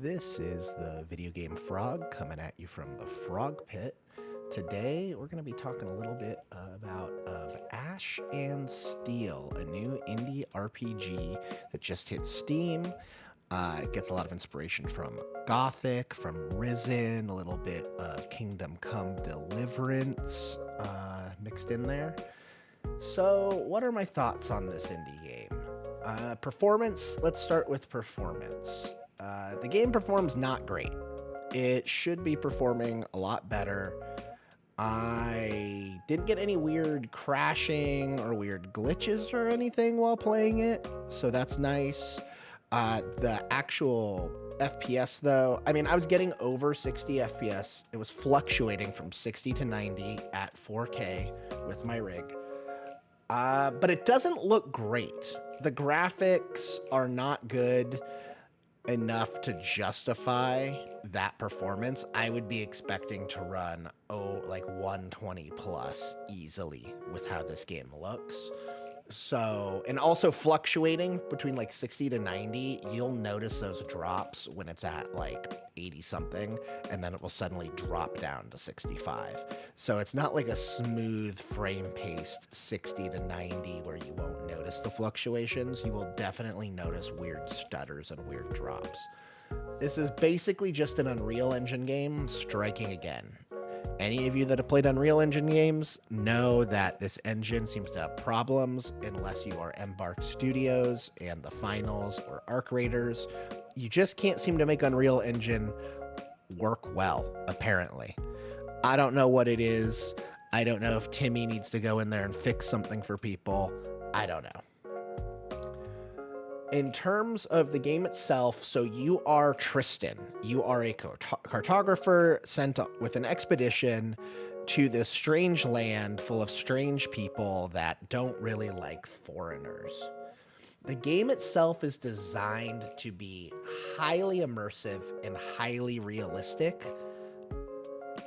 This is the video game Frog coming at you from the Frog Pit. Today, we're going to be talking a little bit about Ash and Steel, a new indie RPG that just hit Steam. It gets a lot of inspiration from Gothic, from Risen, a little bit of Kingdom Come Deliverance mixed in there. So, what are my thoughts on this indie game? Performance, let's start with performance. The game performs not great. It should be performing a lot better. I didn't get any weird crashing or weird glitches or anything while playing it, so that's nice. The actual FPS, though, I mean, I was getting over 60 FPS. It was fluctuating from 60 to 90 at 4K with my rig. But it doesn't look great. The graphics are not good enough to justify that performance. I would be expecting to run, like 120 plus easily with how this game looks. So, and also fluctuating between like 60 to 90, you'll notice those drops when it's at like 80 something, and then it will suddenly drop down to 65. So it's not like a smooth frame paced 60 to 90 where you won't notice the fluctuations. You will definitely notice weird stutters and weird drops. This is basically just an Unreal Engine game striking again. Any of you that have played Unreal Engine games know that this engine seems to have problems unless you are Embark Studios and the Finals or Arc Raiders. You just can't seem to make Unreal Engine work well, apparently. I don't know what it is. I don't know if Timmy needs to go in there and fix something for people. I don't know. In terms of the game itself, so you are Tristan. You are a cartographer sent with an expedition to this strange land full of strange people that don't really like foreigners. The game itself is designed to be highly immersive and highly realistic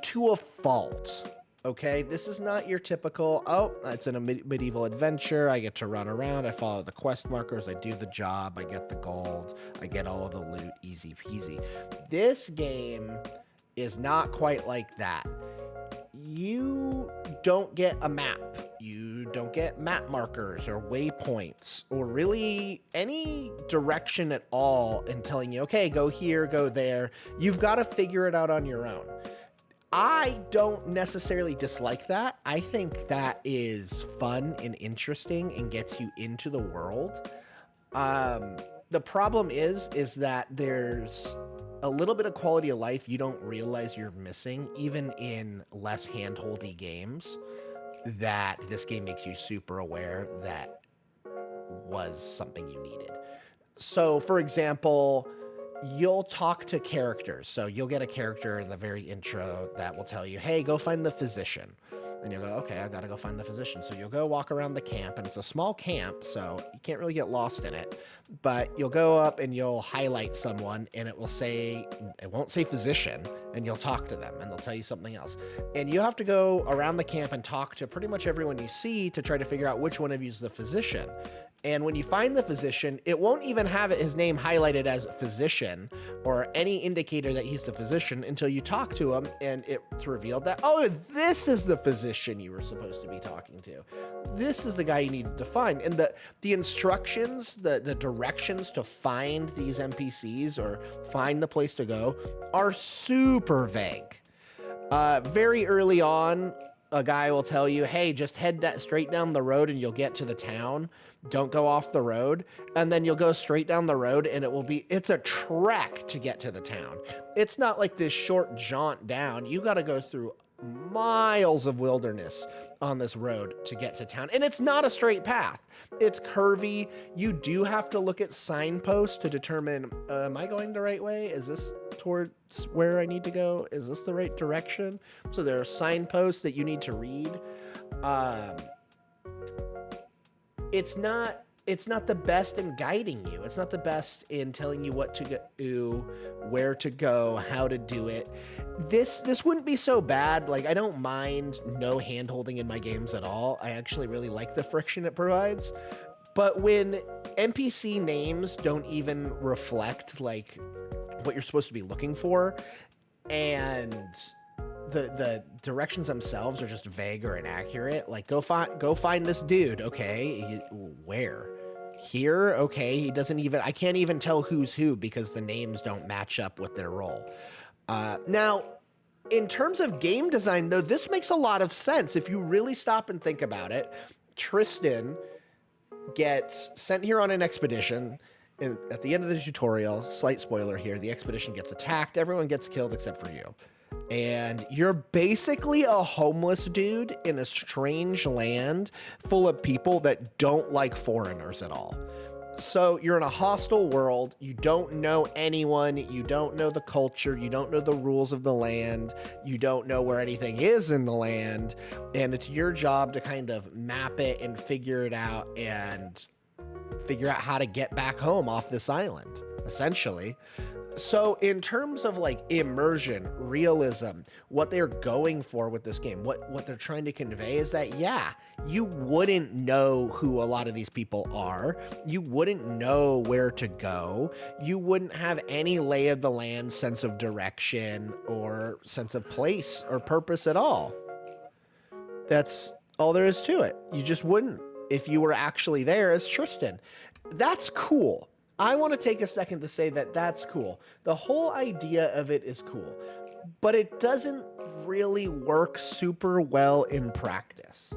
to a fault. Okay, this is not your typical, it's in a medieval adventure, I get to run around, I follow the quest markers, I do the job, I get the gold, I get all the loot, easy peasy. This game is not quite like that. You don't get a map. You don't get map markers or waypoints or really any direction at all in telling you, okay, go here, go there. You've got to figure it out on your own. I don't necessarily dislike that. I think that is fun and interesting and gets you into the world. The problem is that there's a little bit of quality of life you don't realize you're missing, even in less handholdy games, that this game makes you super aware that was something you needed. So, for example, you'll talk to characters. So you'll get a character in the very intro that will tell you, hey, go find the physician. And you'll go, okay, I gotta go find the physician. So you'll go walk around the camp, and it's a small camp, so you can't really get lost in it. But you'll go up and you'll highlight someone, and it won't say physician, and you'll talk to them, and they'll tell you something else. And you have to go around the camp and talk to pretty much everyone you see to try to figure out which one of you is the physician. And when you find the physician, it won't even have his name highlighted as physician or any indicator that he's the physician until you talk to him and it's revealed that, oh, this is the physician you were supposed to be talking to. This is the guy you needed to find. And the instructions, the directions to find these NPCs or find the place to go are super vague. Very early on, a guy will tell you, hey, just head straight down the road and you'll get to the town. Don't go off the road. And then you'll go straight down the road and it's a trek to get to the town. It's not like this short jaunt down. You got to go through miles of wilderness on this road to get to town. And it's not a straight path. It's curvy. You do have to look at signposts to determine, am I going the right way? Is this towards where I need to go? Is this the right direction? So there are signposts that you need to read. It's not the best in guiding you. It's not the best in telling you what to do, where to go, how to do it. This wouldn't be so bad. Like, I don't mind no hand-holding in my games at all. I actually really like the friction it provides. But when NPC names don't even reflect, like, what you're supposed to be looking for, and the directions themselves are just vague or inaccurate. Like, go find this dude. Okay, where? Here? Okay, he doesn't even. I can't even tell who's who because the names don't match up with their role. Now, in terms of game design, though, this makes a lot of sense if you really stop and think about it. Tristan gets sent here on an expedition. And at the end of the tutorial, slight spoiler here, the expedition gets attacked. Everyone gets killed except for you. And you're basically a homeless dude in a strange land full of people that don't like foreigners at all. So you're in a hostile world. You don't know anyone. You don't know the culture. You don't know the rules of the land. You don't know where anything is in the land. And it's your job to kind of map it and figure it out and figure out how to get back home off this island, essentially. So in terms of like immersion, realism, what they're going for with this game, what they're trying to convey is that, yeah, you wouldn't know who a lot of these people are. You wouldn't know where to go. You wouldn't have any lay of the land sense of direction or sense of place or purpose at all. That's all there is to it. You just wouldn't if you were actually there as Tristan. That's cool. I want to take a second to say that that's cool. The whole idea of it is cool, but it doesn't really work super well in practice.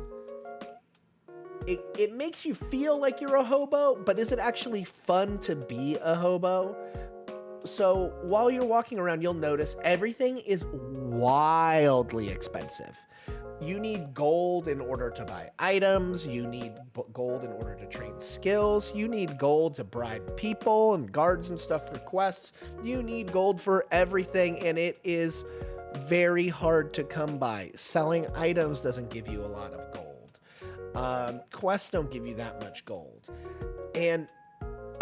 It makes you feel like you're a hobo, but is it actually fun to be a hobo? So while you're walking around, you'll notice everything is wildly expensive. You need gold in order to buy items. You need gold in order to train skills. You need gold to bribe people and guards and stuff for quests. You need gold for everything, and it is very hard to come by. Selling items doesn't give you a lot of gold. Quests don't give you that much gold. And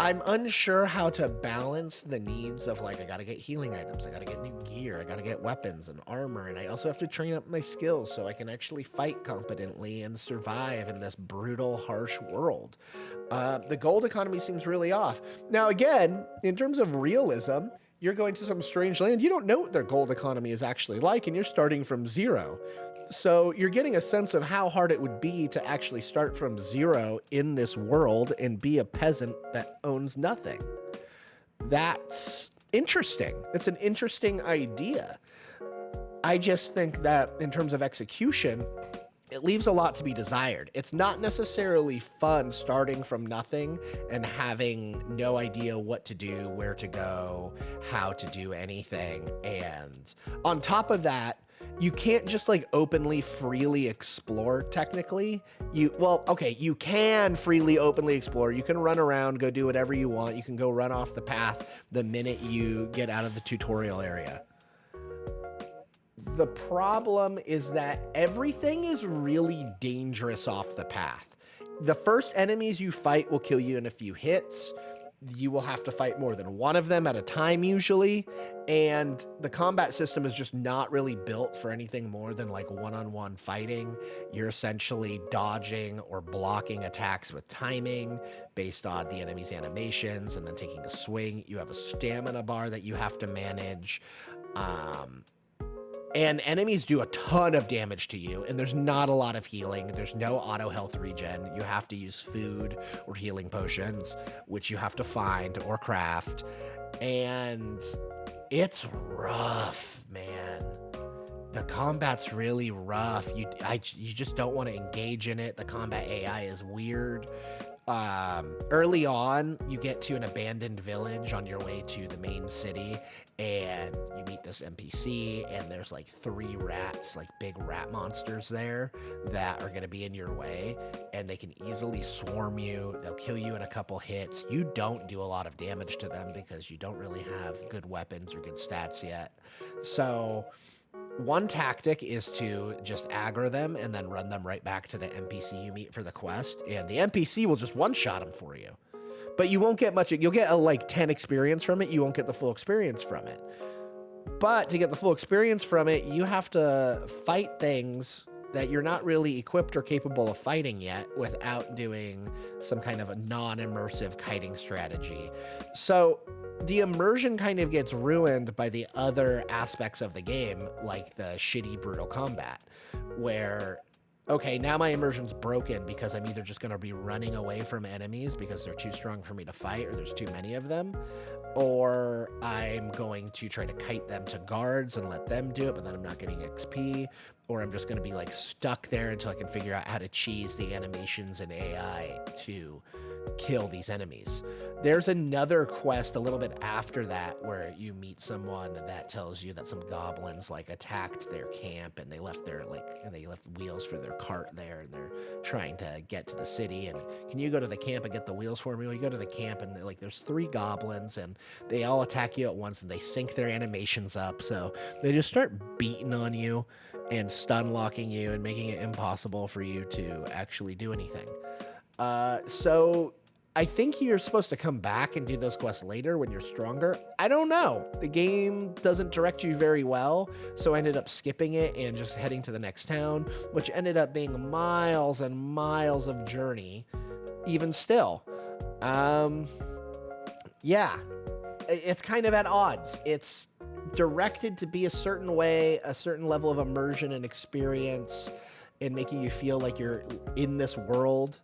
I'm unsure how to balance the needs of, like, I gotta get healing items, I gotta get new gear, I gotta get weapons and armor, and I also have to train up my skills so I can actually fight competently and survive in this brutal, harsh world. The gold economy seems really off. Now, again, in terms of realism, you're going to some strange land, you don't know what their gold economy is actually like, and you're starting from zero. So you're getting a sense of how hard it would be to actually start from zero in this world and be a peasant that owns nothing. That's interesting. It's an interesting idea. I just think that in terms of execution, it leaves a lot to be desired. It's not necessarily fun starting from nothing and having no idea what to do, where to go, how to do anything. And on top of that, you can't just like openly, freely explore technically. You can freely, openly explore. You can run around, go do whatever you want. You can go run off the path the minute you get out of the tutorial area. The problem is that everything is really dangerous off the path. The first enemies you fight will kill you in a few hits. You will have to fight more than one of them at a time usually, and the combat system is just not really built for anything more than like one-on-one fighting. You're essentially dodging or blocking attacks with timing based on the enemy's animations and then taking a swing. You have a stamina bar that you have to manage. And enemies do a ton of damage to you, and there's not a lot of healing. There's no auto health regen. You have to use food or healing potions, which you have to find or craft. And it's rough, man. The combat's really rough. You just don't want to engage in it. The combat AI is weird. Early on, you get to an abandoned village on your way to the main city, and you meet this NPC, and there's like 3 rats, like big rat monsters there that are going to be in your way, and they can easily swarm you. They'll kill you in a couple hits. You don't do a lot of damage to them because you don't really have good weapons or good stats yet. So one tactic is to just aggro them and then run them right back to the NPC you meet for the quest, and the NPC will just one-shot them for you. But you won't get much. You'll get like 10 experience from it. You won't get the full experience from it. But to get the full experience from it, you have to fight things that you're not really equipped or capable of fighting yet without doing some kind of a non-immersive kiting strategy. So the immersion kind of gets ruined by the other aspects of the game, like the shitty brutal combat, where okay, now my immersion's broken because I'm either just going to be running away from enemies because they're too strong for me to fight or there's too many of them, or I'm going to try to kite them to guards and let them do it, but then I'm not getting XP, or I'm just going to be like stuck there until I can figure out how to cheese the animations and AI to kill these enemies. There's another quest a little bit after that where you meet someone that tells you that some goblins like attacked their camp and they left wheels for their cart there, and they're trying to get to the city. And can you go to the camp and get the wheels for me? Well, you go to the camp and there's 3 goblins and they all attack you at once and they sync their animations up. So they just start beating on you and stun locking you and making it impossible for you to actually do anything. So I think you're supposed to come back and do those quests later when you're stronger. I don't know. The game doesn't direct you very well, so I ended up skipping it and just heading to the next town, which ended up being miles and miles of journey, even still. Yeah, it's kind of at odds. It's directed to be a certain way, a certain level of immersion and experience, and making you feel like you're in this world.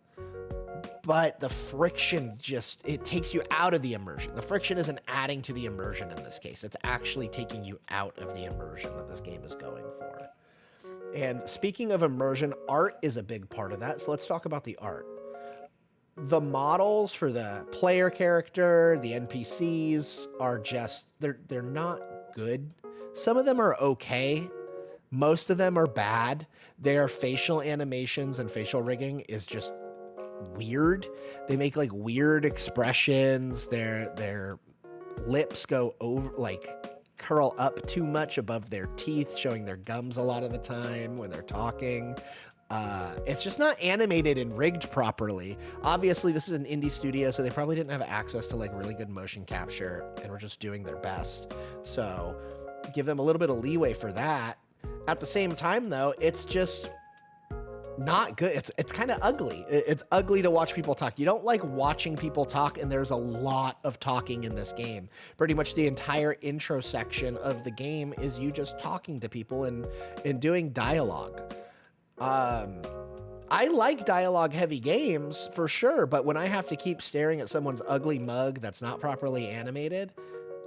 But the friction it takes you out of the immersion. The friction isn't adding to the immersion in this case. It's actually taking you out of the immersion that this game is going for. And speaking of immersion, art is a big part of that. So let's talk about the art. The models for the player character, the NPCs are just, they're not good. Some of them are okay. Most of them are bad. Their facial animations and facial rigging is just weird. They make like weird expressions. Their lips go over, like curl up too much above their teeth, showing their gums a lot of the time when they're talking. It's just not animated and rigged properly. Obviously, this is an indie studio, so they probably didn't have access to like really good motion capture and were just doing their best. So give them a little bit of leeway for that. At the same time, though, it's just not good. It's kind of ugly. It's ugly to watch people talk. You don't like watching people talk, and there's a lot of talking in this game. Pretty much the entire intro section of the game is you just talking to people and doing dialogue. I like dialogue heavy games for sure, but when I have to keep staring at someone's ugly mug that's not properly animated,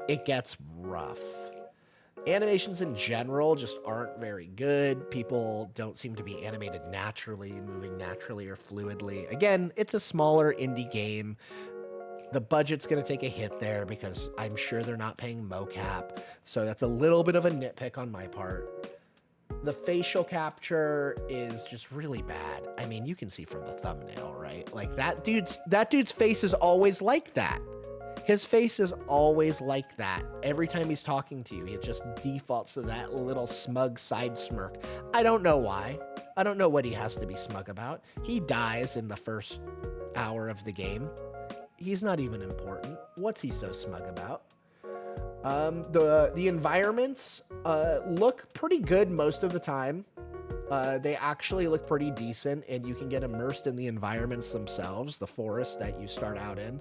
it gets rough. Animations in general just aren't very good. People don't seem to be animated naturally, moving naturally or fluidly. Again, it's a smaller indie game. The budget's going to take a hit there because I'm sure they're not paying mocap. So that's a little bit of a nitpick on my part. The facial capture is just really bad. I mean, you can see from the thumbnail, right? Like that dude's face is always like that. His face is always like that. Every time he's talking to you, it just defaults to that little smug side smirk. I don't know why. I don't know what he has to be smug about. He dies in the first hour of the game. He's not even important. What's he so smug about? The environments look pretty good most of the time. They actually look pretty decent, and you can get immersed in the environments themselves, the forest that you start out in.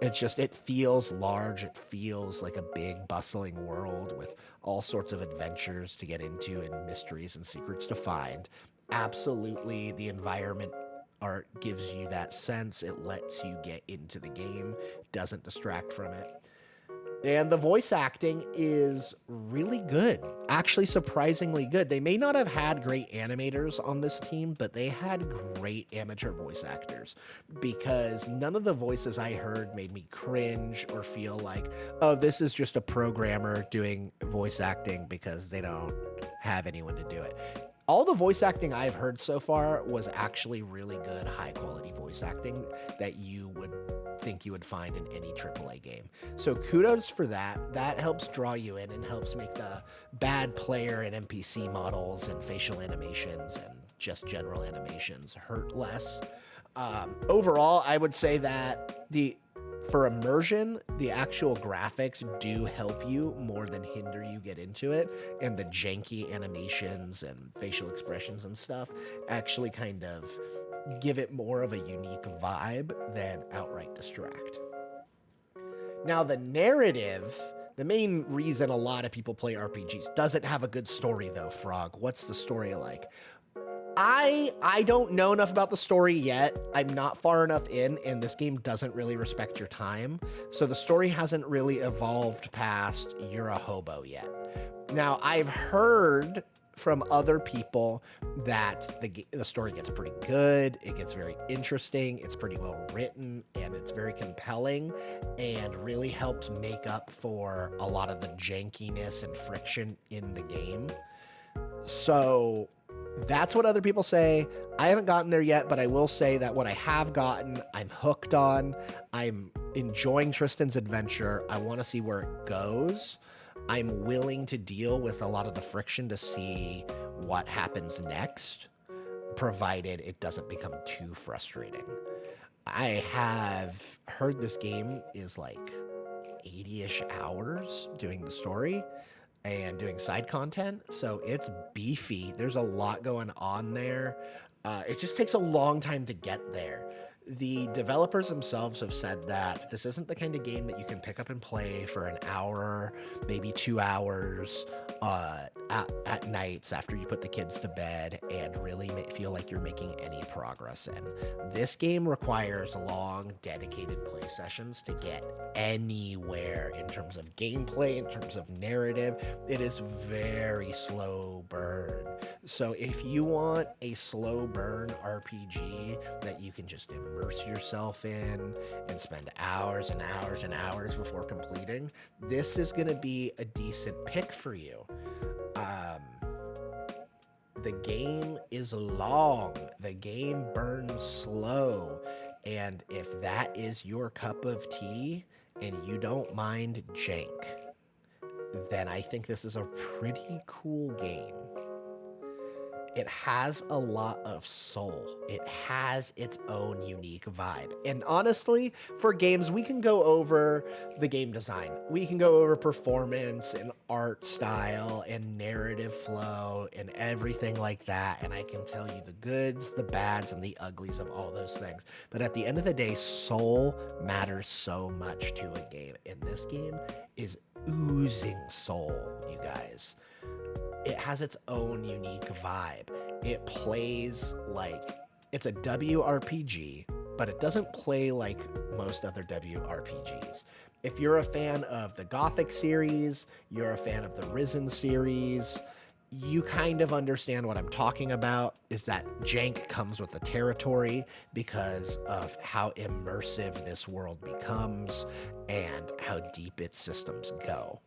It feels large. It feels like a big, bustling world with all sorts of adventures to get into and mysteries and secrets to find. Absolutely, the environment art gives you that sense. It lets you get into the game, doesn't distract from it. And the voice acting is really good, actually surprisingly good. They may not have had great animators on this team, but they had great amateur voice actors, because none of the voices I heard made me cringe or feel like, oh, this is just a programmer doing voice acting because they don't have anyone to do it. All the voice acting I've heard so far was actually really good, high quality voice acting that you would think you would find in any AAA game. So kudos for that. That helps draw you in and helps make the bad player and NPC models and facial animations and just general animations hurt less. Overall, I would say that For immersion, the actual graphics do help you more than hinder you get into it, and the janky animations and facial expressions and stuff actually kind of give it more of a unique vibe than outright distract. Now, the narrative, the main reason a lot of people play RPGs, doesn't have a good story though, Frog. What's the story like? I don't know enough about the story yet. I'm not far enough in, and this game doesn't really respect your time. So the story hasn't really evolved past you're a hobo yet. Now, I've heard from other people that the story gets pretty good. It gets very interesting. It's pretty well written, and it's very compelling, and really helps make up for a lot of the jankiness and friction in the game. So that's what other people say. I haven't gotten there yet, but I will say that what I have gotten, I'm hooked on. I'm enjoying Tristan's adventure. I want to see where it goes. I'm willing to deal with a lot of the friction to see what happens next, provided it doesn't become too frustrating. I have heard this game is like 80-ish hours doing the story and doing side content, so it's beefy. There's a lot going on there. It just takes a long time to get there. The developers themselves have said that this isn't the kind of game that you can pick up and play for an hour, maybe 2 hours at nights after you put the kids to bed and really feel like you're making any progress in. This game requires long, dedicated play sessions to get anywhere in terms of gameplay, in terms of narrative. It is very slow burn. So if you want a slow burn RPG that you can just immerse yourself in and spend hours and hours and hours before completing, this is going to be a decent pick for you. The game is long. The game burns slow. And if that is your cup of tea and you don't mind jank, then I think this is a pretty cool game. It has a lot of soul. It has its own unique vibe. And honestly, for games, we can go over the game design. We can go over performance and art style and narrative flow and everything like that. And I can tell you the goods, the bads, and the uglies of all those things. But at the end of the day, soul matters so much to a game. And this game is oozing soul, you guys. It has its own unique vibe. It plays like it's a WRPG, but it doesn't play like most other WRPGs. If you're a fan of the Gothic series, you're a fan of the Risen series, you kind of understand what I'm talking about, is that jank comes with the territory because of how immersive this world becomes and how deep its systems go.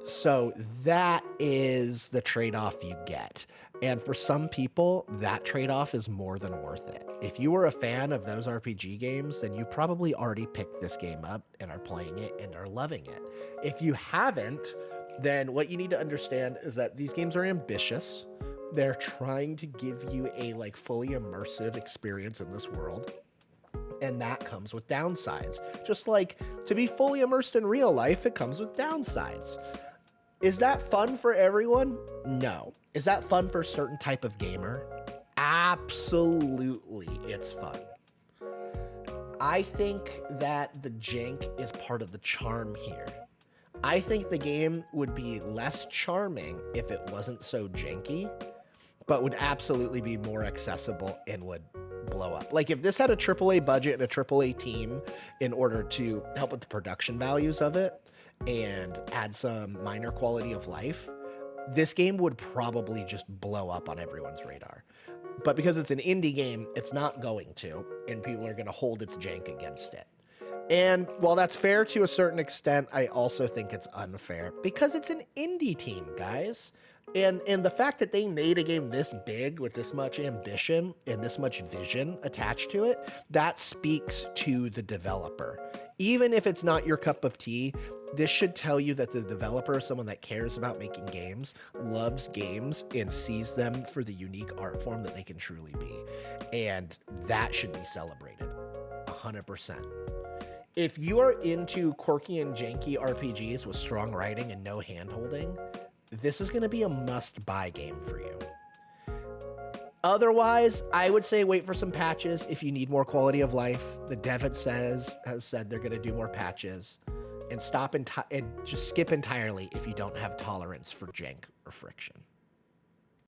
So that is the trade-off you get. And for some people, that trade-off is more than worth it. If you were a fan of those RPG games, then you probably already picked this game up and are playing it and are loving it. If you haven't, then what you need to understand is that these games are ambitious. They're trying to give you a fully immersive experience in this world. And that comes with downsides. Just like to be fully immersed in real life, it comes with downsides. Is that fun for everyone? No. Is that fun for a certain type of gamer? Absolutely, it's fun. I think that the jank is part of the charm here. I think the game would be less charming if it wasn't so janky, but would absolutely be more accessible and would blow up. Like if this had a AAA budget and a AAA team in order to help with the production values of it and add some minor quality of life, this game would probably just blow up on everyone's radar. But because it's an indie game, it's not going to, and people are going to hold its jank against it. And while that's fair to a certain extent, I also think it's unfair because it's an indie team, guys. And the fact that they made a game this big with this much ambition and this much vision attached to it, that speaks to the developer. Even if it's not your cup of tea, this should tell you that the developer is someone that cares about making games, loves games, and sees them for the unique art form that they can truly be. And that should be celebrated 100%. If you are into quirky and janky RPGs with strong writing and no hand-holding, this is going to be a must-buy game for you. Otherwise, I would say wait for some patches if you need more quality of life. The dev has said they're going to do more patches, and and just skip entirely if you don't have tolerance for jank or friction.